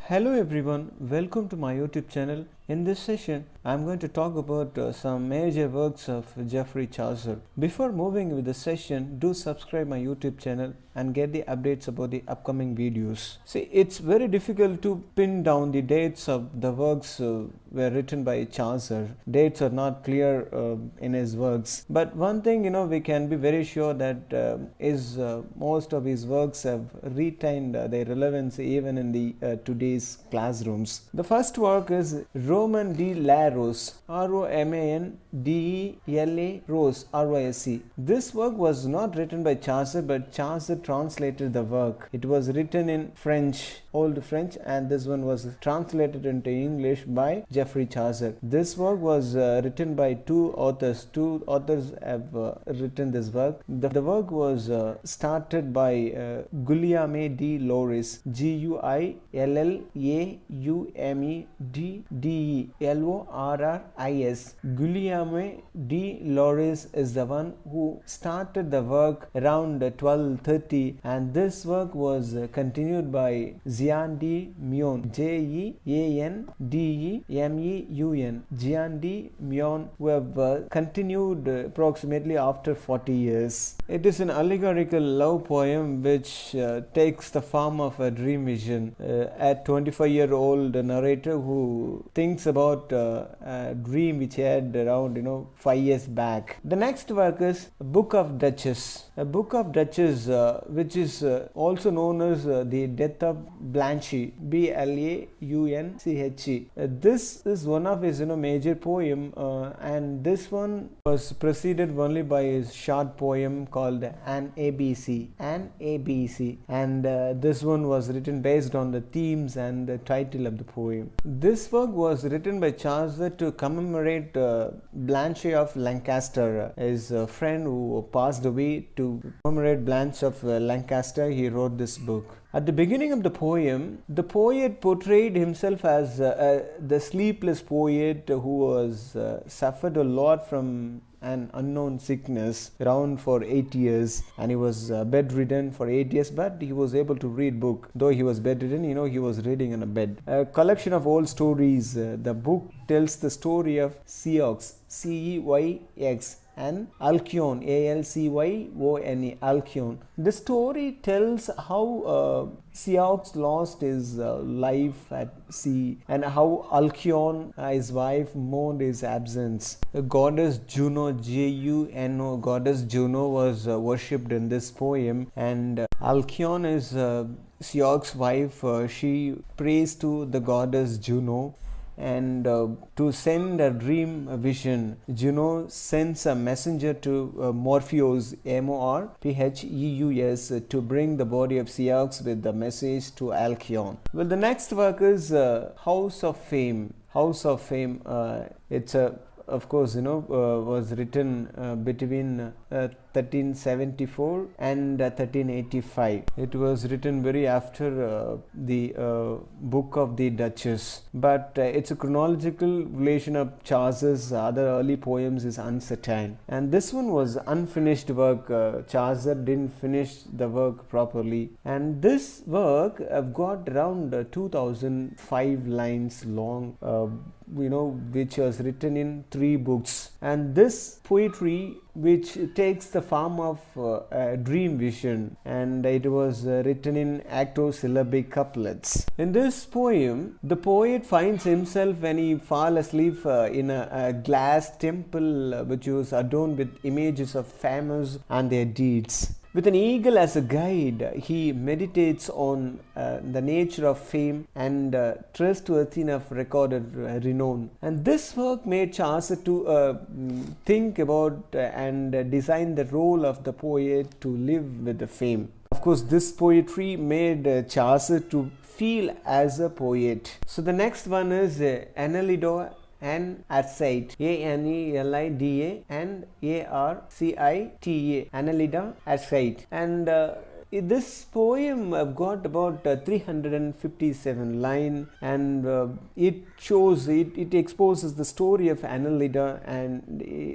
Hello everyone, welcome to my YouTube channel. In this session, I'm going to talk about some major works of Geoffrey Chaucer. Before moving with the session, do subscribe my YouTube channel and get the updates about the upcoming videos. See, it's very difficult to pin down the dates of the works were written by Chaucer. Dates are not clear in his works. But one thing, we can be very sure that most of his works have retained their relevance even in the today's classrooms. The first work is Roman de la Rose, Romandela Rose, Rose. This work was not written by Chaucer, but Chaucer translated the work. It was written in French, Old French, and this one was translated into English by Geoffrey Chaucer. This work was written by two authors. Two authors have written this work. The work was started by Guillaume de Loris, Guillaume Guillaume de Loris is the one who started the work around 1230, and this work was continued by Jean de Meun, Jean-de-Meun, Jean de Meun, who have continued approximately after 40 years. It is an allegorical love poem which takes the form of a dream vision. A 25-year-old narrator who thinks about a dream which he had around 5 years back. The next work is Book of Duchess. A Book of Duchess, which is also known as the Death of Blanche, Blaunche. This is one of his major poem, and this one was preceded only by his short poem called An ABC, and this one was written based on the themes and the title of the poem. This work was written by Chaucer to commemorate Blanche of Lancaster, his friend who passed away. To commemorate Blanche of Lancaster, he wrote this book. At the beginning of the poem, the poet portrayed himself as the sleepless poet who was suffered a lot from an unknown sickness around for 8 years, and he was bedridden for 8 years, but he was able to read book. Though he was bedridden, he was reading on a bed. A collection of old stories. The book tells the story of Ceyx, Ceyx, and Alcyone, Alcyone, Alcyone. The story tells how Ceyx lost his life at sea, and how Alcyone, his wife, mourned his absence. The goddess Juno, Juno, goddess Juno was worshipped in this poem, and Alcyone is Ceyx's wife. She prays to the goddess Juno, and to send a dream vision, Juno sends a messenger to Morpheus, Morpheus, to bring the body of Ceyx with the message to Alcyone. Well, the next work is House of Fame. House of Fame. It's a was written between 1374 and 1385. It was written very after the Book of the Duchess, but its a chronological relation of Chaucer's other early poems is uncertain, and this one was unfinished work. Chaucer didn't finish the work properly, and this work have got around 2005 lines long, which was written in 3 books. And this poetry, which takes the form of a dream vision, and it was written in octosyllabic couplets. In this poem, the poet finds himself when he falls asleep in a glass temple which was adorned with images of famous and their deeds. With an eagle as a guide, he meditates on the nature of fame and trustworthy of recorded renown. And this work made Chaucer to think about and design the role of the poet to live with the fame. Of course, this poetry made Chaucer to feel as a poet. So the next one is Annelida and Arcite, Anelida and Arcita, Annelida, Arcite, and this poem got about 357 lines, and it shows, it exposes the story of Annelida. And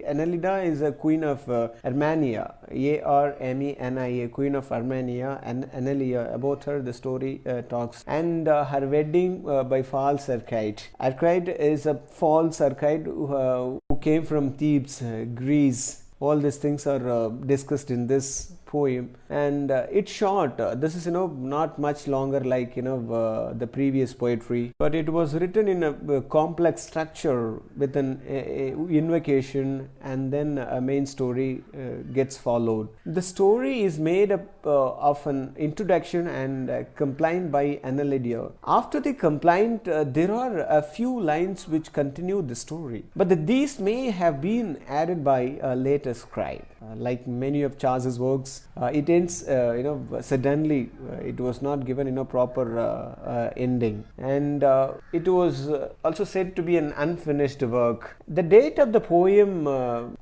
Annelida is a queen of Armenia, Armenia, queen of Armenia, and Annelia. About her the story talks. And her wedding by false Arcite. Arcite is a false Arcite who came from Thebes, Greece. All these things are discussed in this poem, and it's short. This is not much longer like the previous poetry, but it was written in a complex structure with an invocation, and then a main story gets followed. The story is made up of an introduction and complaint by Annelida. After the complaint, there are a few lines which continue the story, but these may have been added by a later scribe. Like many of Chaucer's works, it ends suddenly. It was not given proper ending, and it was also said to be an unfinished work. The date of the poem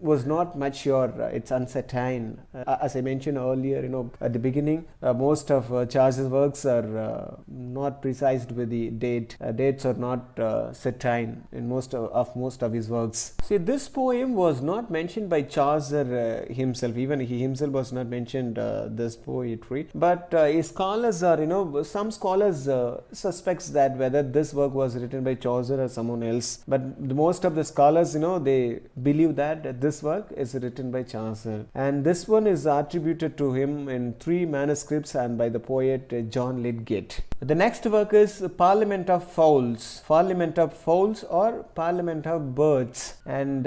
was not much sure. It's uncertain. As I mentioned earlier, at the beginning, most of Chaucer's works are not precise with the date. Dates are not certain in most of his works. See, this poem was not mentioned by Chaucer himself. Even he himself was not mentioned this poetry, but his scholars are some scholars suspects that whether this work was written by Chaucer or someone else, but most of the scholars they believe that this work is written by Chaucer, and this one is attributed to him in 3 manuscripts and by the poet John Lydgate. The next work is Parliament of Fowls. Parliament of Fowls or Parliament of Birds, and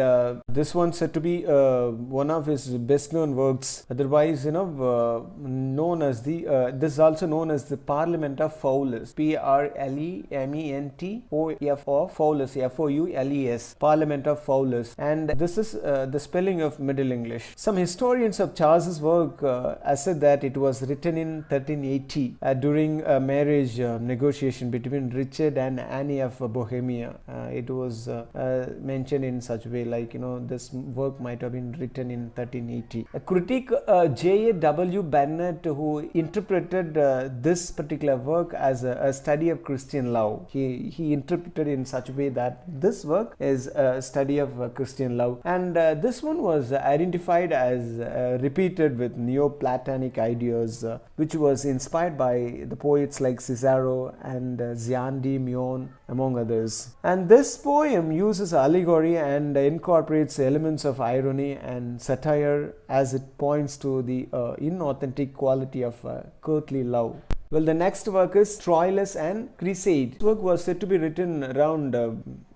this one's said to be one of his best known works, otherwise known as the this is also known as the Parliament of Fowlers, Fowlers, Foules, Parliament of Fowlers, and this is the spelling of Middle English. Some historians of Chaucer's work assert that it was written in 1380 during a marriage negotiation between Richard and Anne of Bohemia. It was mentioned in such a way like this work might have been written in 1380. A critic, J.A.W. Bennett, who interpreted this particular work as a study of Christian love. He interpreted in such a way that this work is a study of Christian love, and this one was identified as repeated with Neoplatonic ideas, which was inspired by the poets like Cicero and Jean de Meun, among others. And this poem uses allegory and incorporates elements of irony and satire as it points to the inauthentic quality of courtly love. Well, the next work is Troilus and Cresside. This work was said to be written around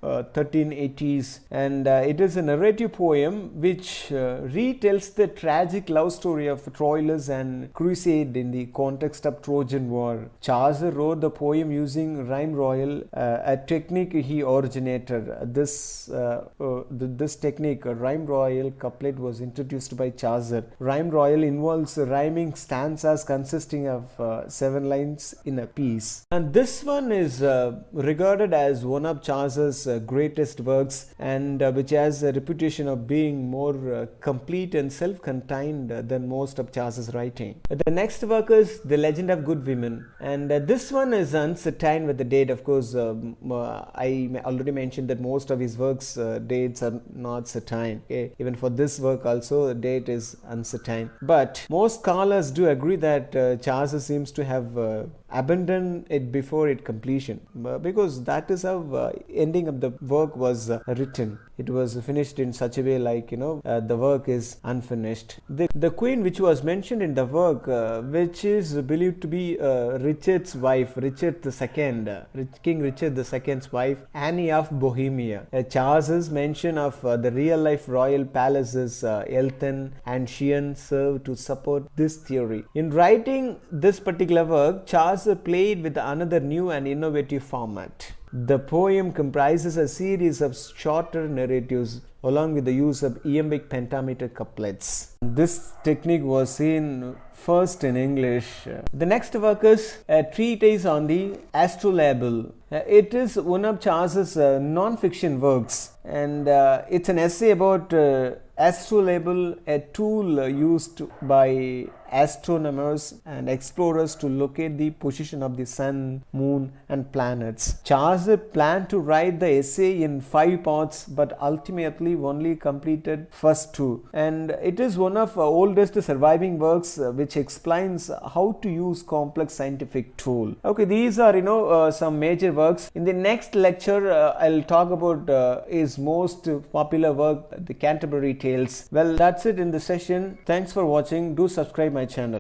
1380s, and it is a narrative poem which retells the tragic love story of Troilus and Cresside in the context of Trojan War. Chaucer wrote the poem using rhyme royal, a technique he originated. This technique, rhyme royal couplet, was introduced by Chaucer. Rhyme royal involves rhyming stanzas consisting of 7 lines in a piece, and this one is regarded as one of Chaucer's greatest works, and which has a reputation of being more complete and self-contained than most of Chaucer's writing. The next work is The Legend of Good Women, and this one is uncertain with the date. Of course, I already mentioned that most of his works dates are not certain. Okay? Even for this work also, the date is uncertain, but most scholars do agree that Chaucer seems to have abandoned it before its completion, because that is how ending of the work was written. It was finished in such a way like the work is unfinished. The queen which was mentioned in the work, which is believed to be Richard's wife, Richard II, King Richard II's wife, Anne of Bohemia. Chaucer's mention of the real life royal palaces Eltham and Sheehan serve to support this theory. In writing this particular work, Chaucer played with another new and innovative format. The poem comprises a series of shorter narratives along with the use of iambic pentameter couplets. This technique was seen first in English. The next work is a treatise on the astrolabe. It is one of Chaucer's non-fiction works. and it's an essay about astrolabe, a tool used by astronomers and explorers to locate the position of the sun, moon, and planets. Charles planned to write the essay in 5 parts, but ultimately only completed first 2. And it is one of the oldest surviving works which explains how to use complex scientific tool. Okay, these are some major works. In the next lecture, I'll talk about his most popular work, the Canterbury Tales. Well, that's it in the session. Thanks for watching. Do subscribe my channel.